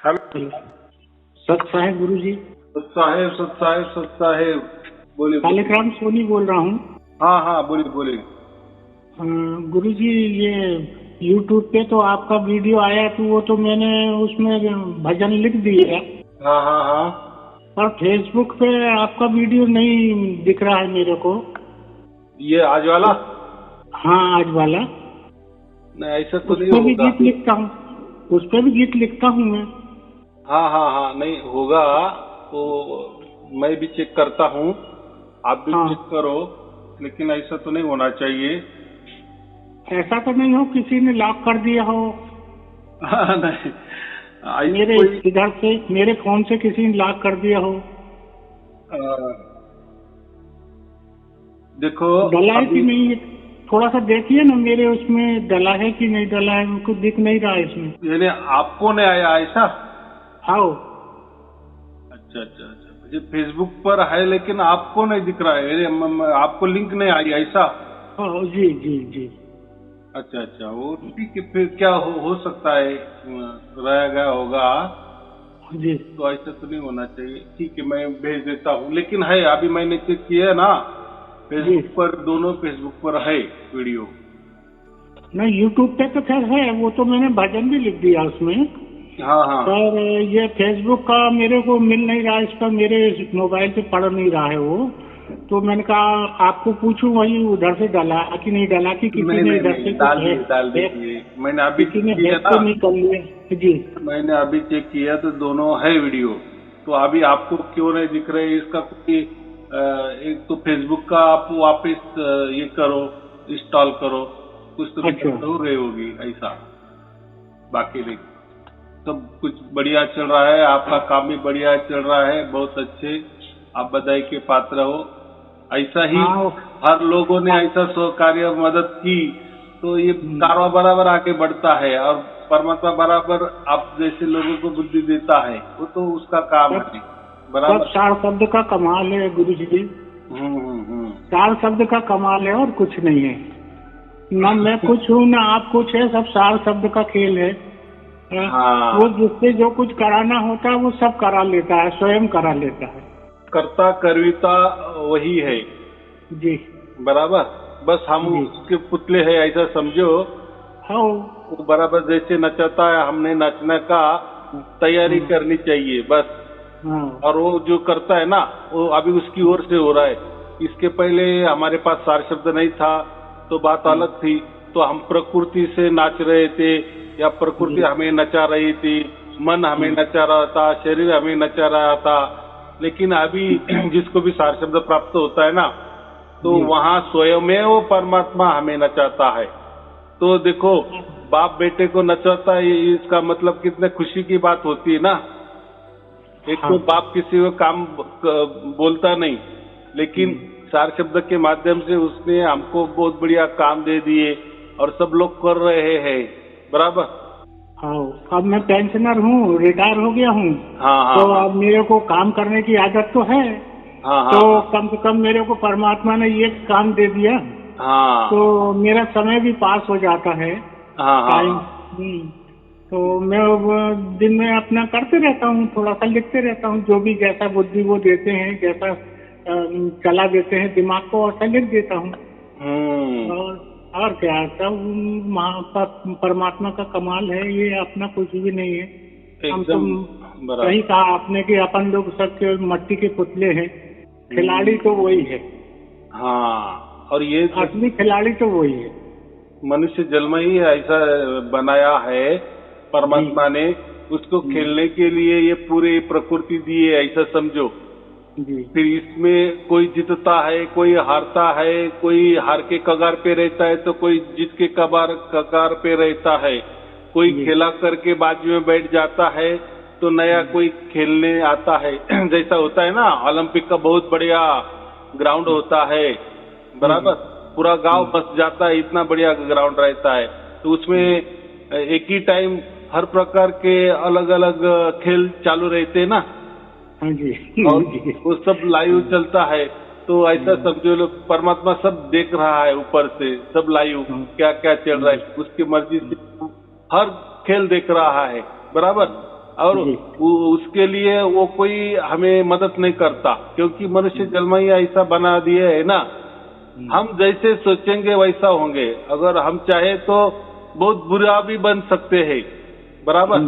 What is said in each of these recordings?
Hello. सत साहेब गुरु जी। सत साहेब बोलिए। कालीक्राम सोनी बोल रहा हूँ। हाँ हाँ बोलिए बोलिए। गुरु जी, ये YouTube पे तो आपका वीडियो आया तो वो तो मैंने उसमें भजन लिख दिया, हाँ हाँ हाँ। पर फेसबुक पे आपका वीडियो नहीं दिख रहा है मेरे को। ये आज वाला? हाँ, आज वाला। नहीं, ऐसा तो उस नहीं पे भी होगा। गीत लिखता हूँ, उस पे भी गीत लिखता हूँ मैं। हाँ हाँ हाँ, नहीं होगा तो मैं भी चेक करता हूँ, आप भी हाँ, चेक करो, लेकिन ऐसा तो नहीं होना चाहिए। ऐसा तो नहीं हो किसी ने लॉक कर दिया हो? हाँ, नहीं ऐसा मेरे कोई इधर से, मेरे फोन से किसी ने लॉक कर दिया हो? देखो डला है कि अभी नहीं है? थोड़ा सा देखिए ना, मेरे उसमें डला है कि नहीं डला है, उनको दिख नहीं रहा है इसमें। यानी आपको नहीं आया ऐसा? हाँ। अच्छा अच्छा अच्छा, मुझे फेसबुक पर है लेकिन आपको नहीं दिख रहा है, आपको लिंक नहीं आई ऐसा? हाँ जी जी जी। अच्छा अच्छा, वो ठीक है, फिर क्या हो सकता है, रह गया होगा, जी तो ऐसा तो नहीं होना चाहिए। ठीक है, मैं भेज देता हूँ, लेकिन है अभी मैंने चेक किया है ना, जी। फेसबुक पर, दोनों फेसबुक पर है वीडियो। नहीं, यूट्यूब पे तो खैर है, वो तो मैंने भजन भी लिख दिया उसमें। हाँ हाँ पर ये फेसबुक का मेरे को मिल नहीं रहा, इस पर मेरे मोबाइल पे पड़ नहीं रहा है वो। तो मैंने कहा आपको पूछूं, वही उधर से डाला कि नहीं डाला, कि किसी नहीं ने नहीं इधर नहीं, से कुछ है, डाल दीजिए, मैंने अभी किसी चेक ने किया हैक ना, तो नहीं कर लिया? जी। मैंने अभी चेक किया तो दोनों है वीडियो। तो अभी आपको क्यों नहीं दिख रहे, इसका कोई एक तो फेसबुक का आप वापस ये करो, इंस्टॉल करो, कुछ तो अच्छा। दिक्कत हो रही होगी ऐसा, बाकी नहीं, सब कुछ बढ़िया चल रहा है, आपका काम भी बढ़िया चल रहा है, बहुत अच्छे, आप बधाई के पात्र हो। ऐसा ही हाँ। हर लोगों ने ऐसा सहकार्य मदद की तो ये कारवा बराबर आगे बढ़ता है, और परमात्मा बराबर आप जैसे लोगों को बुद्धि देता है, वो तो उसका काम सब है सब बराबर। सार शब्द का कमाल है गुरु जी। हम्म। सार शब्द का कमाल है और कुछ नहीं है। ना मैं कुछ हूँ ना आप कुछ है, सब सार शब्द का खेल है। वो हाँ, जिससे जो कुछ कराना होता है वो सब करा लेता है, स्वयं करा लेता है। कर्ता कर्विता वही है जी बराबर, बस हम जी। उसके पुतले हैं ऐसा समझो। हाँ वो बराबर जैसे नचाता है, हमने नचने का तैयारी हाँ करनी चाहिए बस। हाँ। और वो जो करता है ना, वो अभी उसकी ओर से हो रहा है। इसके पहले हमारे पास सार शब्द नहीं था तो बात अलग थी, तो हम प्रकृति से नाच रहे थे, या प्रकृति जी हमें नचा रही थी, मन हमें नचा रहा था, शरीर हमें नचा रहा था। लेकिन अभी जिसको भी सार शब्द प्राप्त होता है ना, तो जी। वहाँ स्वयमेव परमात्मा हमें नचाता है। तो देखो, बाप बेटे को नचाता है, इसका मतलब कितने खुशी की बात होती है ना। एक हाँ। तो बाप किसी को काम बोलता नहीं, लेकिन सार शब्द के माध्यम से उसने हमको बहुत बढ़िया काम दे दिए, और सब लोग कर रहे हैं बराबर। हाँ, अब मैं पेंशनर हूँ, रिटायर हो गया हूँ। हाँ हाँ तो हाँ अब मेरे को काम करने की आदत तो है। हाँ तो हाँ हाँ कम से कम मेरे को परमात्मा ने ये काम दे दिया, तो हाँ मेरा समय भी पास हो जाता है। हाँ हाँ टाइम। हाँ। तो मैं वो दिन में अपना करते रहता हूँ, थोड़ा सा लिखते रहता हूँ, जो भी जैसा बुद्धि वो देते हैं, जैसा चला देते हैं दिमाग को, वैसा लिख देता हूँ। हम्म। और क्या, सब परमात्मा का कमाल है ये, अपना कुछ भी नहीं है। हम तो एकदम सही बराबर। कहा आपने कि अपन लोग सब के मट्टी के पुतले हैं, खिलाड़ी तो वही है, हाँ, और ये असली खिलाड़ी तो वही है। मनुष्य जन्म ही ऐसा बनाया है जी परमात्मा ने, उसको जी खेलने के लिए ये पूरी प्रकृति दी है ऐसा समझो। जी फिर इसमें कोई जीतता है, कोई हारता है, कोई हार के कगार पे रहता है, तो कोई जीत के कगार पे रहता है, कोई जी खेला करके बाजू में बैठ जाता है, तो नया कोई खेलने आता है। जैसा होता है ना, ओलंपिक का बहुत बढ़िया ग्राउंड होता है बराबर, पूरा गांव बस जाता है, इतना बढ़िया ग्राउंड रहता है। तो उसमें एक ही टाइम हर प्रकार के अलग अलग खेल चालू रहते हैं ना, हाँ जी और जी। वो सब लाइव चलता है। तो ऐसा समझो लोग, परमात्मा सब देख रहा है ऊपर से, सब लाइव क्या क्या चल रहा है, उसकी मर्जी से हर खेल देख रहा है बराबर। और जी। उसके लिए वो कोई हमें मदद नहीं करता, क्योंकि मनुष्य जन्म ही ऐसा बना दिए है ना, हम जैसे सोचेंगे वैसा होंगे। अगर हम चाहे तो बहुत बुरा भी बन सकते हैं, बराबर।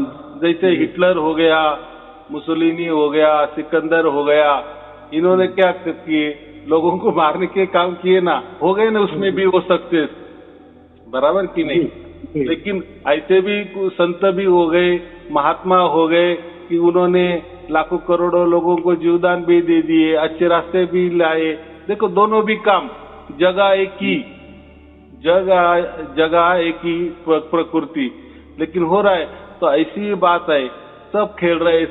जैसे हिटलर हो गया, मुसोलिनी हो गया, सिकंदर हो गया, इन्होंने क्या किए, लोगों को मारने के काम किए ना, हो गए ना उसमें भी वो सक्सेस, बराबर कि नहीं। लेकिन ऐसे भी संत भी हो गए, महात्मा हो गए कि उन्होंने लाखों करोड़ों लोगों को जीवदान भी दे दिए, अच्छे रास्ते भी लाए। देखो दोनों भी काम, जगह एक ही, जगह एक ही, प्रकृति, लेकिन हो रहा है तो ऐसी बात है। सब खेल रहे हैं,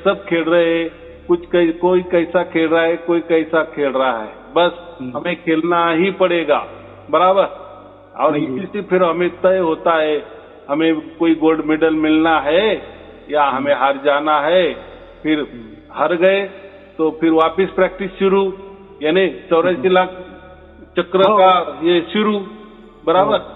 कोई कैसा खेल रहा है, कोई कैसा खेल रहा है, बस हमें खेलना ही पड़ेगा, बराबर। और इसी से फिर हमें तय होता है, हमें कोई गोल्ड मेडल मिलना है या हमें हार जाना है। फिर हार गए तो फिर वापस प्रैक्टिस शुरू, यानी 84 लाख चक्र का ये शुरू, बराबर।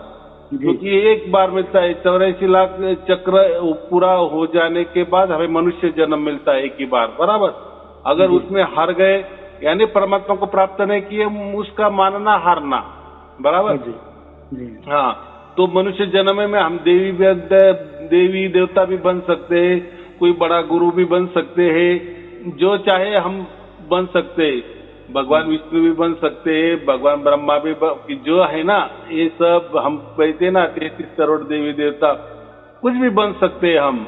क्योंकि एक बार मिलता है 84 लाख चक्र पूरा हो जाने के बाद हमें मनुष्य जन्म मिलता है एक ही बार, बराबर। अगर उसमें हार गए यानी परमात्मा को प्राप्त नहीं किए, उसका मानना हारना, बराबर। हाँ, तो मनुष्य जन्म में हम देवी देवता भी बन सकते हैं, कोई बड़ा गुरु भी बन सकते हैं, जो चाहे हम बन सकते हैं। भगवान विष्णु भी बन सकते हैं, भगवान ब्रह्मा भी जो है ना, ये सब हम कहते ना 33 करोड़ देवी देवता, कुछ भी बन सकते हैं हम।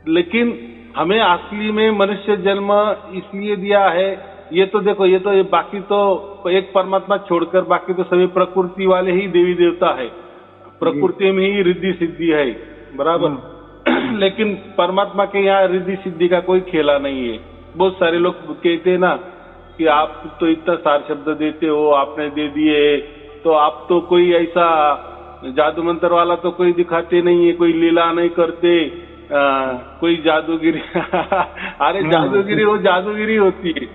लेकिन हमें असली में मनुष्य जन्म इसलिए दिया है, ये तो देखो, ये बाकी तो एक परमात्मा छोड़कर बाकी तो सभी प्रकृति वाले ही देवी देवता है, प्रकृति में ही रिद्धि सिद्धि है, बराबर। लेकिन परमात्मा के यहाँ रिद्धि सिद्धि का कोई खेला नहीं है। बहुत सारे लोग कहते हैं ना कि आप तो इतना सार शब्द देते हो, आपने दे दिए, तो आप तो कोई ऐसा जादू मंत्र वाला तो कोई दिखाते नहीं है, कोई लीला नहीं करते, कोई जादूगिरी अरे जादूगिरी वो जादूगिरी होती है,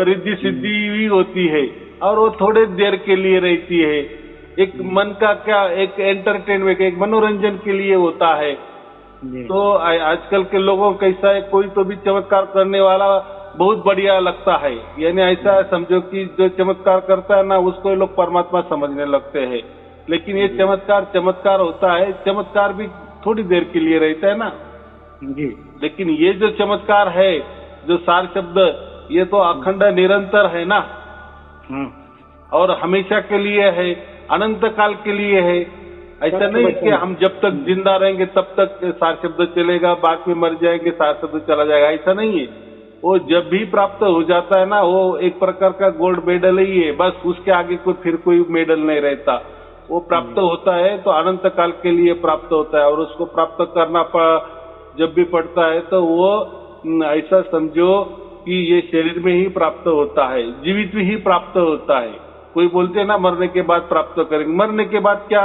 रिद्धि सिद्धि भी होती है, और वो थोड़े देर के लिए रहती है। एक मन का क्या, एक एंटरटेनमेंट, एक मनोरंजन के लिए होता है। तो आजकल के लोगों को कैसा है, कोई तो भी चमत्कार करने वाला बहुत बढ़िया लगता है, यानी ऐसा समझो कि जो चमत्कार करता है ना, उसको लोग परमात्मा समझने लगते हैं। लेकिन ये चमत्कार होता है, चमत्कार भी थोड़ी देर के लिए रहता है ना जी। लेकिन ये जो चमत्कार है, जो सार शब्द, ये तो अखंड निरंतर है ना, और हमेशा के लिए है, अनंत काल के लिए है। ऐसा नहीं कि हम जब तक जिंदा रहेंगे तब तक सार शब्द चलेगा, बाद में मर जाएंगे सार शब्द चला जाएगा, ऐसा नहीं है। वो जब भी प्राप्त हो जाता है ना, वो एक प्रकार का गोल्ड मेडल ही है, बस उसके आगे फिर कोई मेडल नहीं रहता। वो प्राप्त होता है तो अनंत काल के लिए प्राप्त होता है, और उसको प्राप्त करना जब भी पड़ता है तो वो ऐसा समझो कि ये शरीर में ही प्राप्त होता है, जीवित में ही प्राप्त होता है। कोई बोलते हैं ना मरने के बाद प्राप्त करेंगे, मरने के बाद क्या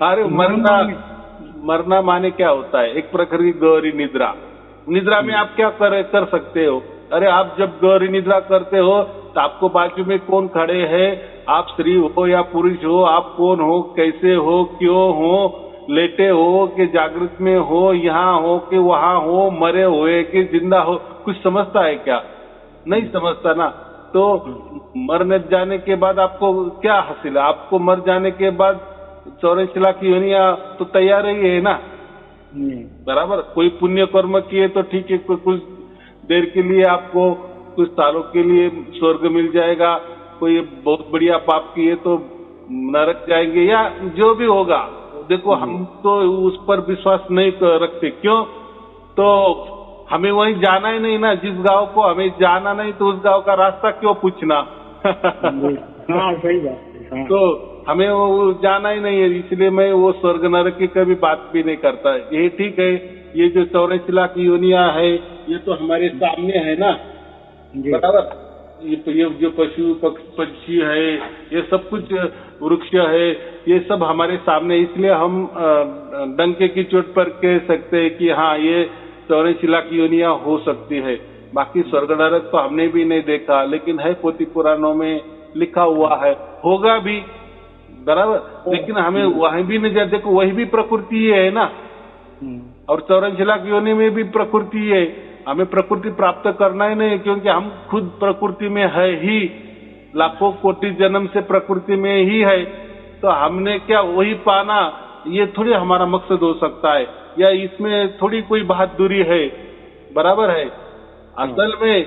अरे मरना माने क्या होता है, एक प्रकार की गहरी निद्रा। निद्रा में आप क्या कर सकते हो? अरे आप जब गहरी निद्रा करते हो तो आपको बाजू में कौन खड़े हैं, आप स्त्री हो या पुरुष हो, आप कौन हो, कैसे हो, क्यों हो, लेटे हो कि जागृत में हो, यहाँ हो कि वहाँ हो, मरे हुए कि जिंदा हो, कुछ समझता है क्या? नहीं समझता ना। तो मरने जाने के बाद आपको क्या हासिल है? आपको मर जाने के बाद 84 लाख योनियां तो तैयार ही है ना, बराबर। कोई पुण्य कर्म किए तो ठीक है, कुछ देर के लिए आपको, कुछ सालों के लिए स्वर्ग मिल जाएगा, कोई बहुत बढ़िया पाप किए तो नरक जाएंगे, या जो भी होगा। देखो हम तो उस पर विश्वास नहीं रखते, क्यों? तो हमें वहीं जाना ही नहीं ना, जिस गांव को हमें जाना नहीं तो उस गांव का रास्ता क्यों पूछना? हाँ सही बात है। तो हमें वो जाना ही नहीं है, इसलिए मैं वो स्वर्ग नरक की कभी बात भी नहीं करता। ये ठीक है, ये जो 84 लाख योनियां है ये तो हमारे सामने है ना, बराबर। ये जो पशु पक्षी है, ये सब कुछ वृक्ष है, ये सब हमारे सामने, इसलिए हम डंके की चोट पर कह सकते हैं कि हाँ ये 84 लाख योनियां हो सकती है। बाकी स्वर्ग नरक तो हमने भी नहीं देखा, लेकिन है पोथी पुराणों में लिखा हुआ है, होगा भी, बराबर। लेकिन हमें वहीं भी नहीं जाते, देखो वही भी प्रकृति है ना, और 84 लाख योनि में भी प्रकृति है, हमें प्रकृति प्राप्त करना ही नहीं, क्योंकि हम खुद प्रकृति में है ही, लाखों कोटि जन्म से प्रकृति में ही है। तो हमने क्या वही पाना, ये थोड़ी हमारा मकसद हो सकता है, या इसमें थोड़ी कोई बहादुरी है। बराबर है। असल में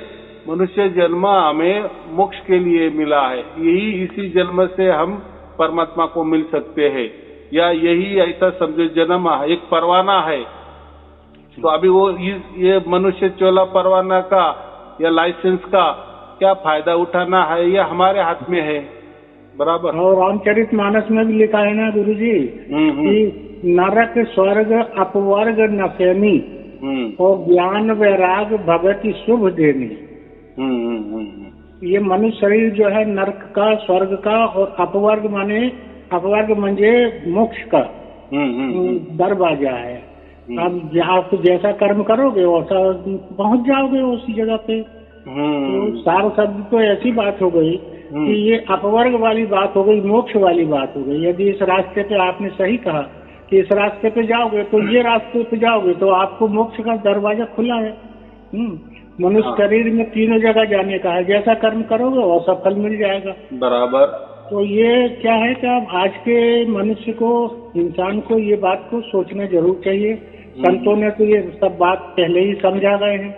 मनुष्य जन्म हमें मोक्ष के लिए मिला है, यही इसी जन्म से हम परमात्मा को मिल सकते हैं, या यही ऐसा समझो जन्म एक परवाना है। तो अभी वो ये मनुष्य चोला परवाना का या लाइसेंस का क्या फायदा उठाना है, ये हमारे हाथ में है। बराबर। और रामचरित मानस में भी लिखा है ना गुरुजी कि नरक स्वर्ग अपवर्ग नफेनी और ज्ञान वैराग भगति शुभ देनी। ये मनुष्य शरीर जो है नरक का, स्वर्ग का और अपवर्ग माने अपवर्ग म्हणजे मोक्ष का दरवाजा है। अब आप जैसा कर्म करोगे वैसा पहुंच जाओगे उसी जगह पे। तो सार शब्द तो ऐसी बात हो गई कि ये अपवर्ग वाली बात हो गई, मोक्ष वाली बात हो गई। यदि इस रास्ते पे आपने सही कहा कि इस रास्ते पे जाओगे तो ये रास्ते पे जाओगे तो आपको मोक्ष का दरवाजा खुला है। मनुष्य शरीर में तीनों जगह जाने का है, जैसा कर्म करोगे वैसा फल मिल जाएगा। बराबर। तो ये क्या है कि अब आज के मनुष्य को, इंसान को ये बात को सोचना जरूर चाहिए। संतों ने तो ये सब बात पहले ही समझा गए हैं,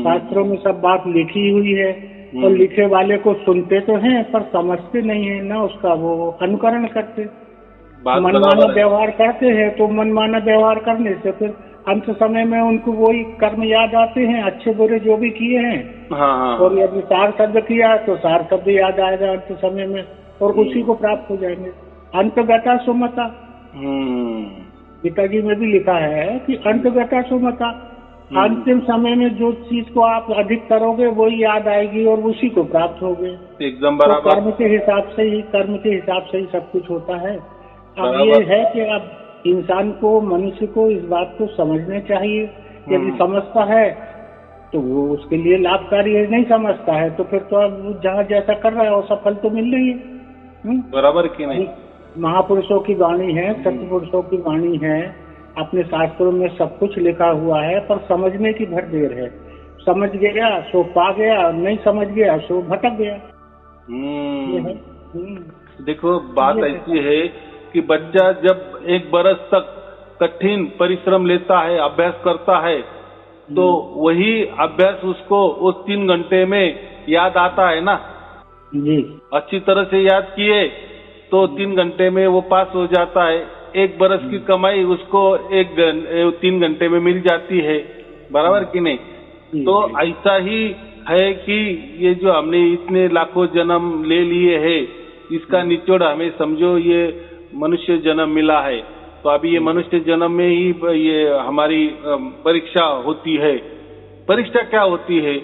शास्त्रों में सब बात लिखी हुई है, और लिखे वाले को सुनते तो हैं पर समझते नहीं है ना, उसका वो अनुकरण करते, मनमाना व्यवहार करते हैं। तो मनमाना व्यवहार करने से फिर अंत समय में उनको वही कर्म याद आते हैं, अच्छे बुरे जो भी किए हैं। और यदि सार शब्द किया तो सार शब्द याद आएगा अंत समय में, और उसी को प्राप्त हो जाएंगे। अंतगता सुमता, पिताजी में भी लिखा है कि अंतगता सुमता, अंतिम समय में जो चीज को आप अधिक करोगे वही याद आएगी और उसी को प्राप्त होगे। एकदम बराबर। तो कर्म के हिसाब से ही सब कुछ होता है। अब ये है कि अब इंसान को, मनुष्य को इस बात को समझना चाहिए। यदि समझता है तो वो उसके लिए लाभकारी है, नहीं समझता है तो फिर तो अब जहाँ जैसा कर रहा है वो सफल तो मिल रही है। बराबर कि नहीं? महापुरुषों की वाणी है, सत्पुरुषों की वाणी है, अपने शास्त्रों में सब कुछ लिखा हुआ है, पर समझने की भर देर है। समझ गया सो पा गया, नहीं समझ गया सो भटक गया। देखो बात ऐसी है कि बच्चा जब 1 बरस तक कठिन परिश्रम लेता है, अभ्यास करता है, तो वही अभ्यास उसको उस 3 घंटे में याद आता है ना जी। अच्छी तरह से याद किए तो 3 घंटे में वो पास हो जाता है। 1 बरस की कमाई उसको 3 घंटे में मिल जाती है। बराबर कि नहीं? तो ऐसा ही है कि ये जो हमने इतने लाखों जन्म ले लिए हैं, इसका निचोड़ हमें समझो ये मनुष्य जन्म मिला है। तो अभी ये मनुष्य जन्म में ही ये हमारी परीक्षा होती है। परीक्षा क्या होती है?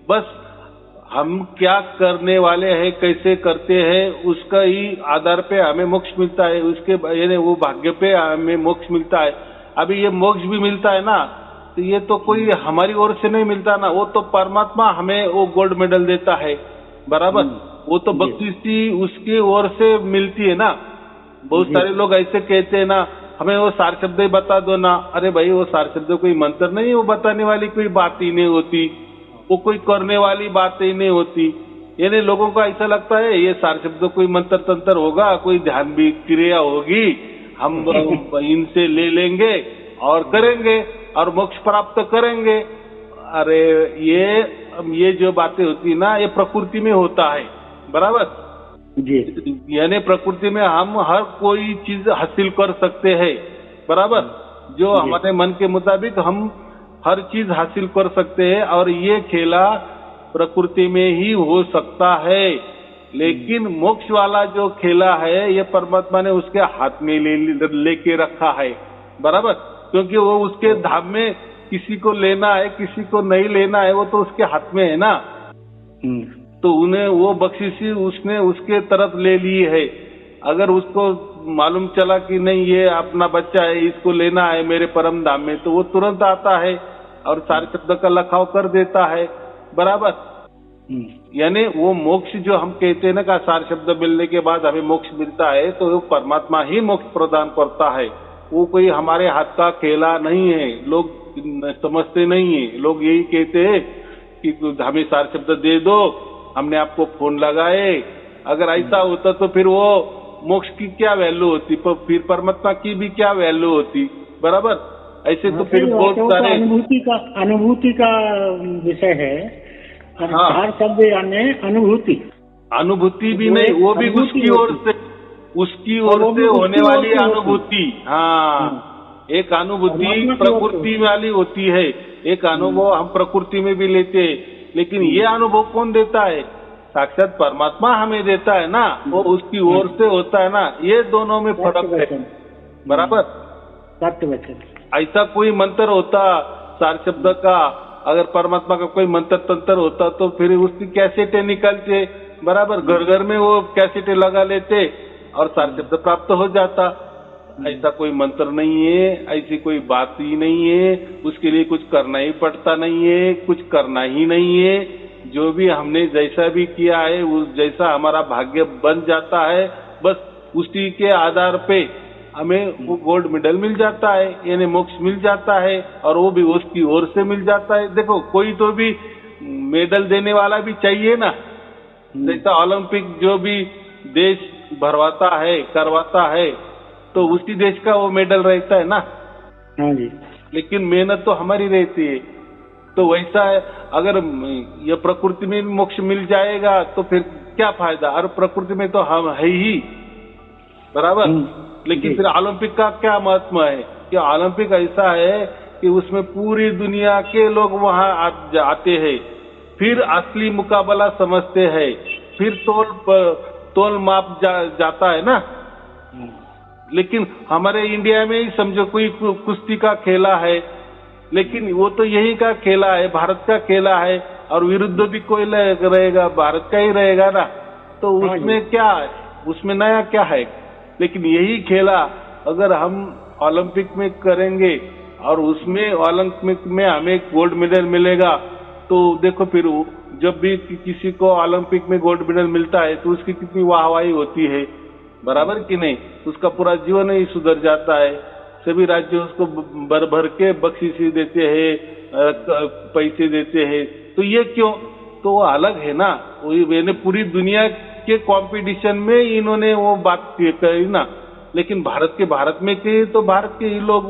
बस हम क्या करने वाले हैं, कैसे करते हैं, उसका ही आधार पे हमें मोक्ष मिलता है। उसके यानी वो भाग्य पे हमें मोक्ष मिलता है। अभी ये मोक्ष भी मिलता है ना, तो ये तो कोई हमारी ओर से नहीं मिलता ना, वो तो परमात्मा हमें वो गोल्ड मेडल देता है। बराबर। वो तो बख्शीशी उसकी ओर से मिलती है ना। बहुत सारे लोग ऐसे कहते हैं ना, हमें वो सार शब्द ही बता दो ना। अरे भाई, वो सार शब्द कोई मंत्र नहीं, वो बताने वाली कोई बात ही नहीं होती, वो कोई करने वाली बात ही नहीं होती। यानी लोगों को ऐसा लगता है ये सार शब्द कोई मंत्र तंत्र होगा, कोई ध्यान भी क्रिया होगी, हम इनसे ले लेंगे और करेंगे और मोक्ष प्राप्त करेंगे। अरे ये जो बातें होती ना, ये प्रकृति में होता है। बराबर जी। यानी प्रकृति में हम हर कोई चीज हासिल कर सकते हैं। बराबर। जो हमारे मन के मुताबिक हम हर चीज हासिल कर सकते हैं, और ये खेला प्रकृति में ही हो सकता है। लेकिन मोक्ष वाला जो खेला है, ये परमात्मा ने उसके हाथ में लेके रखा है। बराबर। क्योंकि वो उसके धाम में किसी को लेना है, किसी को नहीं लेना है, वो तो उसके हाथ में है ना। तो उन्हें वो बख्शीशी उसने उसके तरफ ले ली है। अगर उसको मालूम चला कि नहीं ये अपना बच्चा है, इसको लेना है मेरे परम धाम में, तो वो तुरंत आता है और सारे शब्द का लखाव कर देता है। बराबर। यानी वो मोक्ष जो हम कहते हैं ना का सार शब्द मिलने के बाद हमें मोक्ष मिलता है, तो वो परमात्मा ही मोक्ष प्रदान करता है। वो कोई हमारे हाथ का खेला नहीं है, लोग समझते नहीं है। लोग यही कहते हैं कि हमें सार शब्द दे दो, हमने आपको फोन लगाए। अगर ऐसा होता तो फिर वो मोक्ष की क्या वैल्यू होती, फिर परमात्मा की भी क्या वैल्यू होती, बराबर। ऐसे तो फिर बहुत सारे अनुभूति का विषय है। हाँ, सार शब्द यानी अनुभूति भी नहीं, वो भी उसकी ओर से होने वाली अनुभूति। हाँ, एक अनुभूति प्रकृति वाली होती है, एक अनुभव हम प्रकृति में भी लेते हैं, लेकिन ये अनुभव कौन देता है? साक्षात परमात्मा हमें देता है ना, वो उसकी ओर से होता है ना। ये दोनों में फर्क है, बराबर। सत्य वचन। ऐसा कोई मंत्र होता सार शब्द का, अगर परमात्मा का कोई मंत्र तंत्र होता तो फिर उसकी कैसेटें निकलते, बराबर। घर घर में वो कैसेटें लगा लेते और सार शब्द प्राप्त हो जाता। ऐसा कोई मंत्र नहीं है, ऐसी कोई बात ही नहीं है। उसके लिए कुछ करना ही पड़ता नहीं है, कुछ करना ही नहीं है। जो भी हमने जैसा भी किया है उस जैसा हमारा भाग्य बन जाता है, बस उसी के आधार पे हमें वो गोल्ड मेडल मिल जाता है, यानी मोक्ष मिल जाता है, और वो भी उसकी ओर से मिल जाता है। देखो, कोई तो भी मेडल देने वाला भी चाहिए ना। जैसा ओलंपिक जो भी देश भरवाता है, करवाता है, तो उसी देश का वो मेडल रहता है ना। हाँ जी। लेकिन मेहनत तो हमारी रहती है। तो वैसा है, अगर ये प्रकृति में मोक्ष मिल जाएगा तो फिर क्या फायदा? और प्रकृति में तो हम है ही, बराबर। लेकिन फिर ओलंपिक का क्या महत्व है कि ओलंपिक ऐसा है कि उसमें पूरी दुनिया के लोग वहां आते हैं, फिर असली मुकाबला समझते हैं, फिर तोल माप जाता है ना। लेकिन हमारे इंडिया में ही समझो कोई कुश्ती का खेला है, लेकिन वो तो यही का खेला है, भारत का खेला है, और विरुद्ध भी कोई रहेगा, भारत का ही रहेगा ना। तो उसमें क्या है, उसमें नया क्या है? लेकिन यही खेला अगर हम ओलंपिक में करेंगे और उसमें ओलंपिक में हमें गोल्ड मेडल मिलेगा, तो देखो फिर जब भी किसी को ओलंपिक में गोल्ड मेडल मिलता है तो उसकी कितनी वाहवाही होती है, बराबर कि नहीं। उसका पूरा जीवन ही सुधर जाता है। सभी राज्य उसको भर भर के बख्शीशी देते हैं, पैसे देते हैं। तो ये क्यों? तो वो अलग है ना। मैंने पूरी दुनिया के कंपटीशन में इन्होंने वो बात कही ना। लेकिन भारत में के तो भारत के ही लोग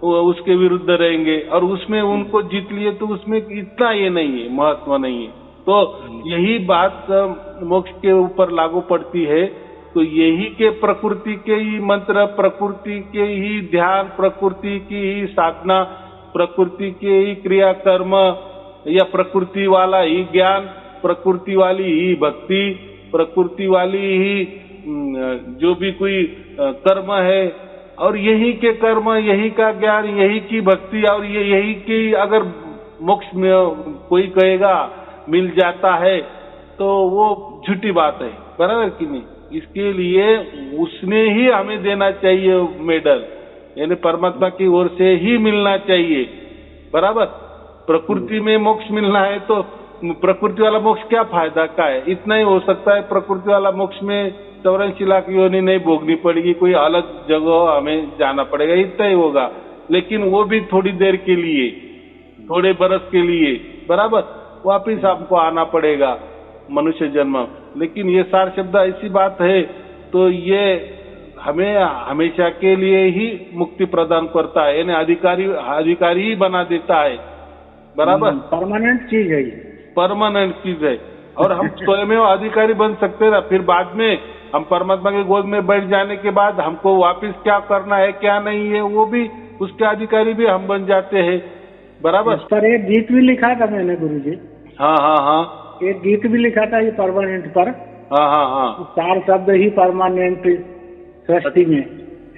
उसके विरुद्ध रहेंगे, और उसमें उनको जीत लिए तो उसमें इतना ये नहीं है, महत्व नहीं है। तो यही बात मोक्ष के ऊपर लागू पड़ती है। तो यही के प्रकृति के ही मंत्र, प्रकृति के ही ध्यान, प्रकृति की ही साधना, प्रकृति के ही क्रिया कर्म, या प्रकृति वाला ही ज्ञान, प्रकृति वाली ही भक्ति, प्रकृति वाली ही जो भी कोई कर्म है, और यही के कर्म, यही का ज्ञान, यही की भक्ति, और यही की अगर मोक्ष में कोई कहेगा मिल जाता है तो वो झूठी बात है, बराबर कि नहीं। इसके लिए उसने ही हमें देना चाहिए मेडल, यानी परमात्मा की ओर से ही मिलना चाहिए, बराबर। प्रकृति में मोक्ष मिलना है तो प्रकृति वाला मोक्ष क्या फायदा का है? इतना ही हो सकता है, प्रकृति वाला मोक्ष में 84 लाख योनि नहीं भोगनी पड़ेगी, कोई अलग जगह हमें जाना पड़ेगा, इतना ही होगा। लेकिन वो भी थोड़ी देर के लिए, थोड़े बरस के लिए, बराबर। वापिस आपको आना पड़ेगा मनुष्य जन्म। लेकिन ये सार शब्द ऐसी बात है, तो ये हमें हमेशा के लिए ही मुक्ति प्रदान करता है, यानी अधिकारी ही बना देता है, बराबर। परमानेंट चीज है, परमानेंट चीज है। और हम स्वयं अधिकारी बन सकते हैं। फिर बाद में हम परमात्मा के गोद में बैठ जाने के बाद हमको वापिस क्या करना है क्या नहीं है, वो भी उसके अधिकारी भी हम बन जाते हैं, बराबर। पर एक गीत भी लिखा था मैंने गुरुजी। हाँ हाँ हाँ, एक गीत भी लिखा था ये परमानेंट पर। हाँ हाँ हाँ, सार शब्द ही परमानेंट सृष्टि में,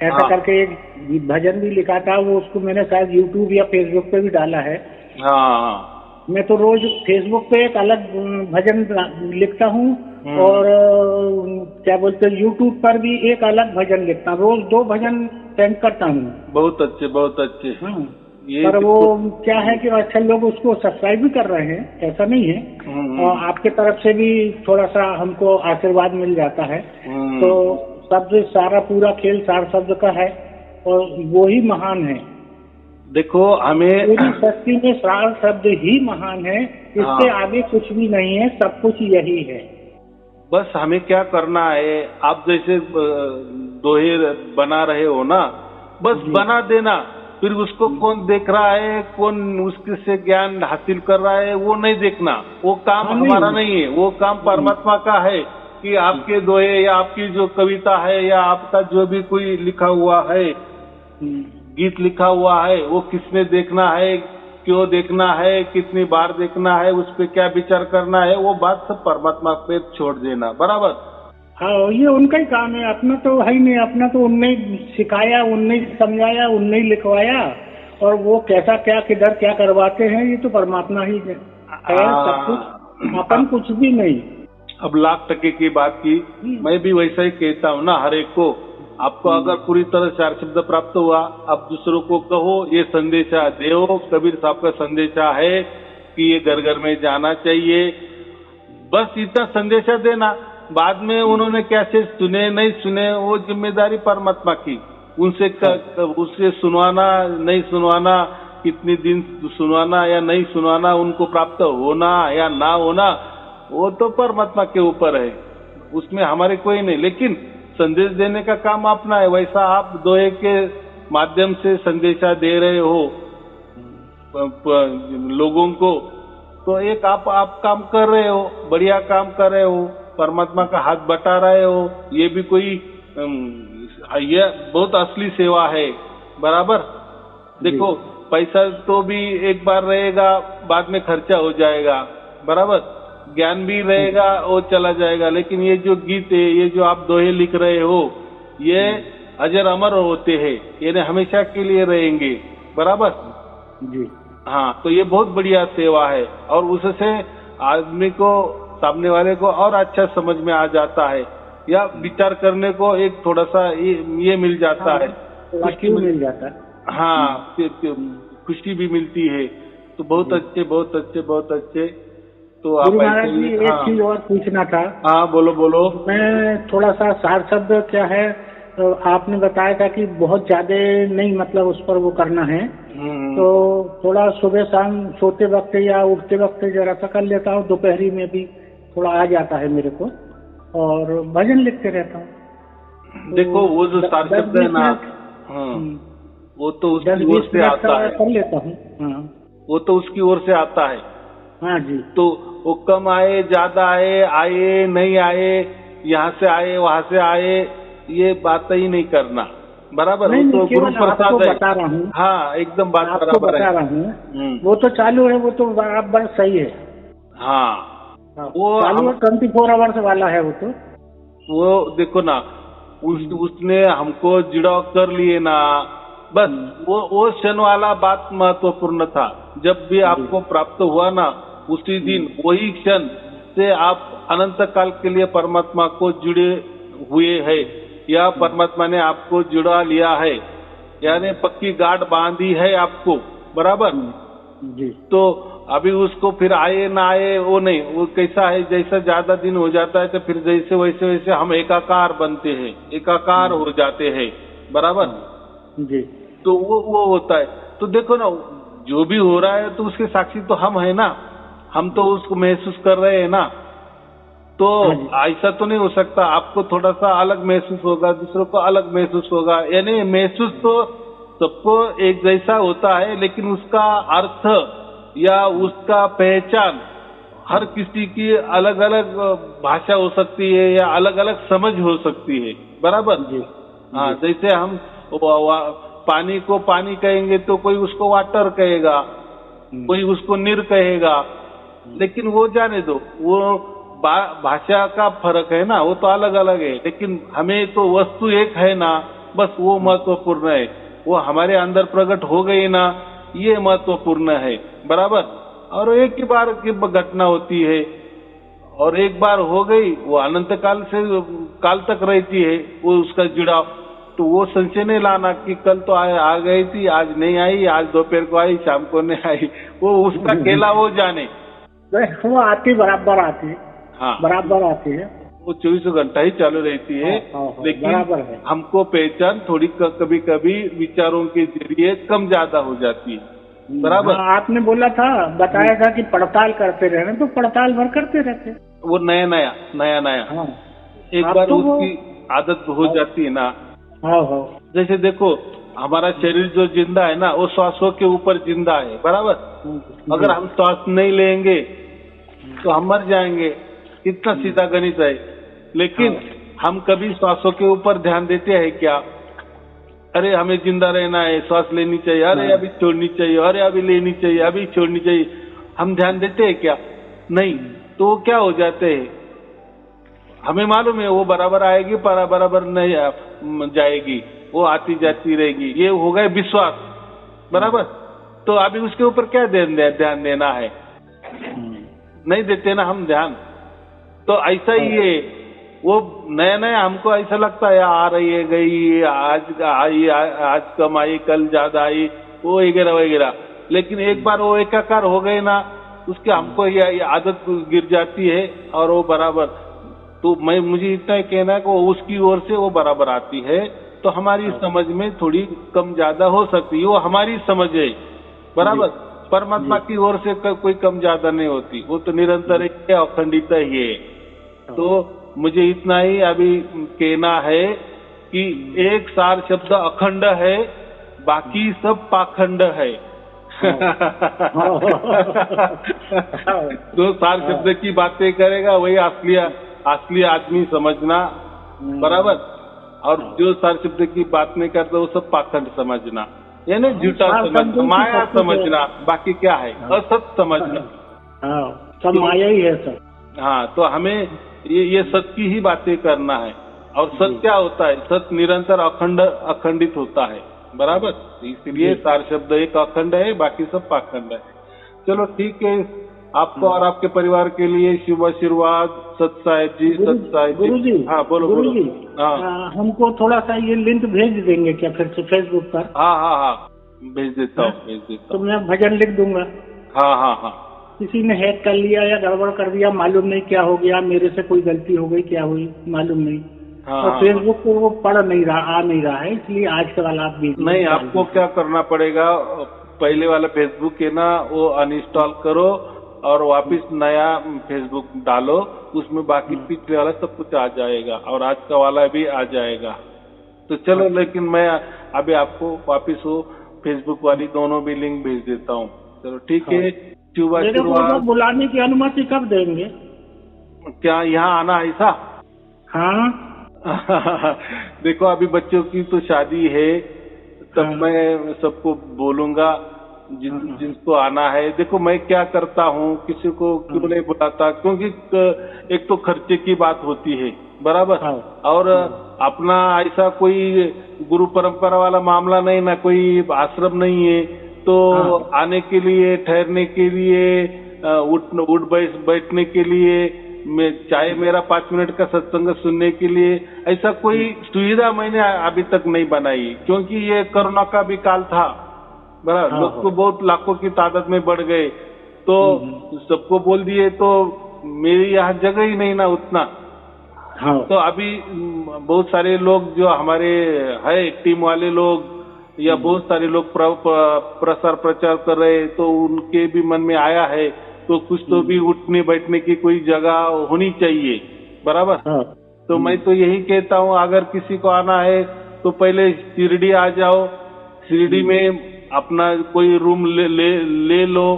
ऐसा करके एक भजन भी लिखा था। वो उसको मैंने शायद यूट्यूब या फेसबुक पे भी डाला है। हाँ, मैं तो रोज फेसबुक पे एक अलग भजन लिखता हूँ, और क्या बोलते हैं यूट्यूब पर भी एक अलग भजन लिखता हूँ। रोज 2 भजन सेंड करता हूँ। बहुत अच्छे, बहुत अच्छे। पर वो क्या है कि अच्छा लोग उसको सब्सक्राइब भी कर रहे हैं, ऐसा नहीं है। और आपके तरफ से भी थोड़ा सा हमको आशीर्वाद मिल जाता है। तो शब्द सारा पूरा खेल सार शब्द का है, और वो ही महान है। देखो हमें पूरी सृष्टि में सार शब्द ही महान है, इससे आगे कुछ भी नहीं है, सब कुछ यही है। बस हमें क्या करना है, आप जैसे दोहे बना रहे हो ना, बस बना देना, फिर उसको कौन देख रहा है, कौन उसके से ज्ञान हासिल कर रहा है, वो नहीं देखना, वो काम हमारा नहीं है, वो काम परमात्मा का है कि आपके दोहे या आपकी जो कविता है या आपका जो भी कोई लिखा हुआ है, गीत लिखा हुआ है, वो किसने देखना है, क्यों देखना है, कितनी बार देखना है, उस पर क्या विचार करना है, वो बात सब परमात्मा पे छोड़ देना। बराबर। हाँ, ये उनका ही काम है, अपना तो है ही नहीं। अपना तो उनने सिखाया, उनने समझाया, उनने लिखवाया, और वो कैसा क्या किधर क्या करवाते हैं, ये तो परमात्मा ही है सब कुछ, अपन कुछ भी नहीं। अब लाख% की बात की, मैं भी वैसा ही कहता हूँ ना हर एक को। आपको अगर पूरी तरह चार शब्द प्राप्त हुआ, आप दूसरों को कहो ये संदेशा दो, कबीर साहब का संदेशा है कि ये घर घर में जाना चाहिए, बस इतना संदेशा देना। बाद में उन्होंने कैसे सुने नहीं सुने, वो जिम्मेदारी परमात्मा की। उससे सुनवाना नहीं सुनवाना, कितने दिन सुनवाना या नहीं सुनवाना, उनको प्राप्त होना या ना होना, वो तो परमात्मा के ऊपर है, उसमें हमारे कोई नहीं। लेकिन संदेश देने का काम अपना है। वैसा आप दोहे के माध्यम से संदेशा दे रहे हो लोगों को, तो एक आप काम कर रहे हो, बढ़िया काम कर रहे हो, परमात्मा का हाथ बटा रहे हो। ये भी कोई ये बहुत असली सेवा है। बराबर। देखो पैसा तो भी एक बार रहेगा, बाद में खर्चा हो जाएगा। बराबर। ज्ञान भी रहेगा, वो चला जाएगा। लेकिन ये जो गीत है, ये जो आप दोहे लिख रहे हो, ये अजर अमर होते हैं, ये हमेशा के लिए रहेंगे। बराबर जी। हाँ, तो ये बहुत बढ़िया सेवा है, और उससे आदमी को, सामने वाले को और अच्छा समझ में आ जाता है, या विचार करने को एक थोड़ा सा ये मिल जाता है, खुशी मिल जाता है। हाँ, खुशी भी मिलती है। तो बहुत अच्छे, बहुत अच्छे, बहुत अच्छे। तो आप महाराज जी, एक चीज और पूछना था। हाँ, बोलो बोलो। मैं थोड़ा सा सार शब्द क्या है, तो आपने बताया था कि बहुत ज्यादा नहीं, मतलब उस पर वो करना है, तो थोड़ा सुबह शाम सोते वक्त या उठते वक्त जरा सा कर लेता हूँ, दोपहरी में भी थोड़ा आ जाता है मेरे को, और भजन लिखते रहता हूँ। देखो वो जो सार शब्द है ना, वो तो उसकी ओर से आता है, कर लेता हूँ। वो तो उसकी ओर से आता है। हाँ जी। तो वो कम आए, ज्यादा आए नहीं आए, यहाँ से आए वहाँ से आए, ये बात ही नहीं करना। बराबर। नहीं, तो गुरु प्रसाद है। बता रहा हूँ। हाँ, एकदम बात आपको बता रहा हूँ, वो तो चालू है, वो तो बराबर सही है। हाँ, वो चालू 24 आवर्स वाला है वो तो। वो देखो ना, उसने हमको जुड़ाव कर लिए ना, बस वो क्षण वाला बात महत्वपूर्ण था। जब भी आपको प्राप्त हुआ ना, उसी दिन वही क्षण से आप अनंत काल के लिए परमात्मा को जुड़े हुए हैं, या परमात्मा ने आपको जुड़ा लिया है, यानी पक्की गांठ बांधी है आपको। बराबर जी। तो अभी उसको फिर आए ना आए वो नहीं, वो कैसा है, जैसा ज्यादा दिन हो जाता है तो फिर जैसे वैसे वैसे हम एकाकार बनते हैं, एकाकार हो जाते हैं। बराबर जी। तो वो होता है। तो देखो ना, जो भी हो रहा है तो उसके साक्षी तो हम है ना, हम तो उसको महसूस कर रहे हैं ना। तो ऐसा तो नहीं हो सकता, आपको थोड़ा सा अलग महसूस होगा, दूसरों को अलग महसूस होगा, यानी महसूस तो सबको एक जैसा होता है, लेकिन उसका अर्थ या उसका पहचान हर किसी की अलग अलग भाषा हो सकती है, या अलग अलग समझ हो सकती है। बराबर जी। हाँ, जैसे हम पानी को पानी कहेंगे तो कोई उसको वाटर कहेगा, कोई उसको नीर कहेगा, लेकिन वो जाने दो, वो भाषा का फर्क है ना, वो तो अलग अलग है, लेकिन हमें तो वस्तु एक है ना, बस वो महत्वपूर्ण है। वो हमारे अंदर प्रकट हो गई ना, ये महत्वपूर्ण है। बराबर। और एक ही बार की घटना होती है, और एक बार हो गई, वो अनंत काल से काल तक रहती है, वो उसका जुड़ाव। तो वो संशय नहीं लाना कि कल तो आ गई थी, आज नहीं आई, आज दोपहर को आई, शाम को नहीं आई, वो उसका खेला वो जाने। वो आती बराबर आती है। हाँ, बराबर आती है। वो 24 घंटा ही चालू रहती है। बराबर है। लेकिन हमको पहचान थोड़ी कभी कभी विचारों के जरिए कम ज्यादा हो जाती है। बराबर। आपने बोला था, बताया था कि पड़ताल करते रहना, तो पड़ताल भर करते रहते। वो नया नया एक बार उसकी आदत हो जाती है ना। जैसे देखो, हमारा शरीर जो जिंदा है ना, वो श्वासों के ऊपर जिंदा है। बराबर। अगर हम श्वास नहीं लेंगे तो हम मर जाएंगे। कितना सीधा गणित है। लेकिन हम कभी श्वासों के ऊपर ध्यान देते हैं क्या? अरे हमें जिंदा रहना है, श्वास लेनी चाहिए, अरे अभी छोड़नी चाहिए, अरे अभी लेनी चाहिए, अभी छोड़नी चाहिए। हम ध्यान देते हैं क्या? नहीं। तो वो क्या हो जाते हैं, हमें मालूम है वो बराबर आएगी, बराबर नहीं जाएगी, वो आती जाती रहेगी। ये हो गए विश्वास। बराबर। तो अभी उसके ऊपर क्या ध्यान देना है? नहीं देते ना हम ध्यान। तो ऐसा ही है, वो नया हमको ऐसा लगता है आ रही है, गई, आज आई, आज कम आई, कल ज्यादा आई, वो वगैरह वगैरह। लेकिन एक बार वो एकाकार हो गए ना, उसके हमको ये आदत गिर जाती है और वो बराबर। तो मुझे इतना ही कहना है कि वो उसकी ओर से वो बराबर आती है। तो हमारी समझ में थोड़ी कम ज्यादा हो सकती है, वो हमारी समझ है। बराबर। परमात्मा की ओर से कोई कम ज्यादा नहीं होती, वो तो निरंतर है, अखंडित ही है। तो मुझे इतना ही अभी कहना है कि एक सार शब्द अखंड है, बाकी सब पाखंड है। जो सार शब्द की बातें करेगा वही असली आदमी समझना। बराबर। और जो सार शब्द की बात नहीं करता वो सब पाखंड समझना, यानी झूठा समझना, माया समझना। बाकी क्या है? असत समझना। सब माया ही है सब। हाँ, तो हमें ये सत्य की ही बातें करना है। और सत्य क्या होता है? सत्य निरंतर अखंडित होता है। बराबर। इसलिए सार शब्द एक अखंड है, बाकी सब पाखंड है। चलो ठीक है, आपको और आपके परिवार के लिए शुभ आशीर्वाद। सत साहिब जी, सत साहिब जी। हाँ बोलो बोलो। हाँ, हमको थोड़ा सा ये लिंक भेज देंगे क्या फिर से फेसबुक पर? हाँ भेज देता हूँ। तो मैं भजन लिख दूंगा। हाँ। किसी ने हैक कर लिया या गड़बड़ कर दिया, मालूम नहीं क्या हो गया, मेरे से कोई गलती हो गई, क्या हुई मालूम नहीं। और फेसबुक पे वो पढ़ नहीं रहा, आ नहीं रहा है, इसलिए आज का वाला आप नहीं, आपको क्या करना पड़ेगा, पहले वाला फेसबुक है ना वो अनइंस्टॉल करो और वापस नया फेसबुक डालो, उसमें बाकी पिछले वाला सब कुछ आ जाएगा और आज का वाला भी आ जाएगा। तो चलो, लेकिन मैं अभी आपको वापस वो फेसबुक वाली दोनों भी लिंक भेज देता हूँ। चलो ठीक है। बुलाने की अनुमति कब देंगे? क्या यहाँ आना ऐसा? हाँ। देखो, अभी बच्चों की तो शादी है, तब मैं सबको बोलूंगा जिनको आना है। देखो, मैं क्या करता हूँ, किसी को क्यों नहीं बुलाता, क्योंकि एक तो खर्चे की बात होती है। बराबर। और अपना ऐसा कोई गुरु परंपरा वाला मामला नहीं ना, कोई आश्रम नहीं है, तो आने के लिए, ठहरने के लिए, उठ बैठने के लिए, चाहे मेरा 5 मिनट का सत्संग सुनने के लिए, ऐसा कोई सुविधा मैंने अभी तक नहीं बनाई, क्योंकि ये कोरोना का भी काल था। बराबर। लोग तो बहुत लाखों की तादाद में बढ़ गए, तो सबको बोल दिए, तो मेरी यहाँ जगह ही नहीं ना उतना। तो अभी बहुत सारे लोग जो हमारे है टीम वाले लोग या बहुत सारे लोग प्रसार प्रचार कर रहे, तो उनके भी मन में आया है, तो कुछ तो भी उठने बैठने की कोई जगह होनी चाहिए। बराबर। तो मैं तो यही कहता हूँ, अगर किसी को आना है तो पहले शिरडी आ जाओ, शिरडी में अपना कोई रूम ले लो।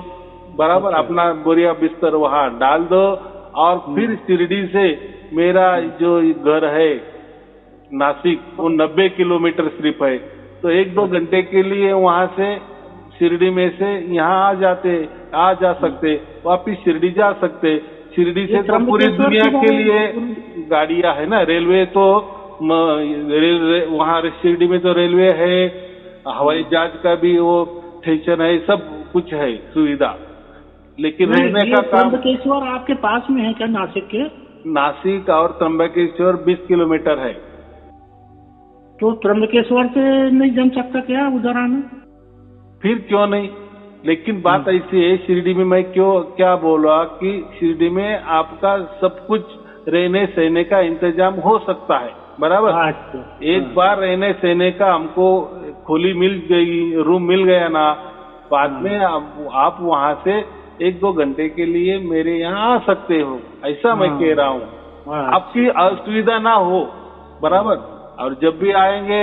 बराबर। अपना बोरिया बिस्तर वहाँ डाल दो और फिर शिरडी से मेरा जो घर है नासिक, वो 90 किलोमीटर सिर्फ है, तो 1-2 घंटे के लिए वहाँ से शिरडी में से यहाँ आ जा सकते, वापिस शिरडी जा सकते। शिरडी से तो पूरी दुनिया के लिए गाड़ियाँ है ना, रेलवे तो वहाँ शिरडी में तो रेलवे है, हवाई जहाज का भी वो स्टेशन है, सब कुछ है सुविधा। लेकिन रहने का काम। त्र्यंबकेश्वर आपके पास में है क्या नासिक के? नासिक और त्र्यंबकेश्वर 20 किलोमीटर है। तो त्र्यंबकेश्वर से नहीं जम सकता क्या उधर आना? फिर क्यों नहीं, लेकिन बात ऐसी है, शिरडी में मैं क्या बोला कि शिरडी में आपका सब कुछ रहने सहने का इंतजाम हो सकता है, बराबर। अच्छा। एक बार रहने सहने का हमको खोली मिल गई, रूम मिल गया ना, बाद में आप वहाँ से 1-2 घंटे के लिए मेरे यहाँ आ सकते हो, ऐसा मैं कह रहा हूँ। आपकी असुविधा ना हो, बराबर। और जब भी आएंगे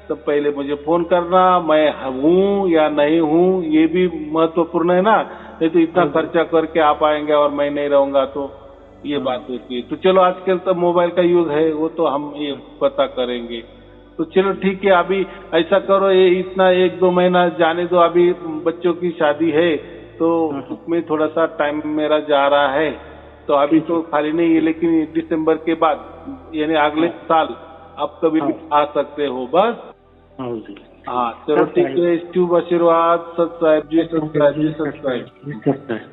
तो पहले मुझे फोन करना, मैं हूँ या नहीं हूँ ये भी महत्वपूर्ण है ना, नहीं तो इतना खर्चा करके आप आएंगे और मैं नहीं रहूंगा तो ये बात होती है। तो चलो आजकल तो मोबाइल का युग है, वो तो हम ये पता करेंगे। तो चलो ठीक है, अभी ऐसा करो, ये इतना 1-2 महीना जाने दो, अभी बच्चों की शादी है तो उसमें थोड़ा सा टाइम मेरा जा रहा है, तो अभी तो खाली नहीं है, लेकिन दिसंबर के बाद यानी अगले साल आप कभी भी आ सकते हो, बस। हाँ चलो ठीक है, शुभ आशीर्वाद, सत साहेब जी, सत साहेब जी, सत साहेब।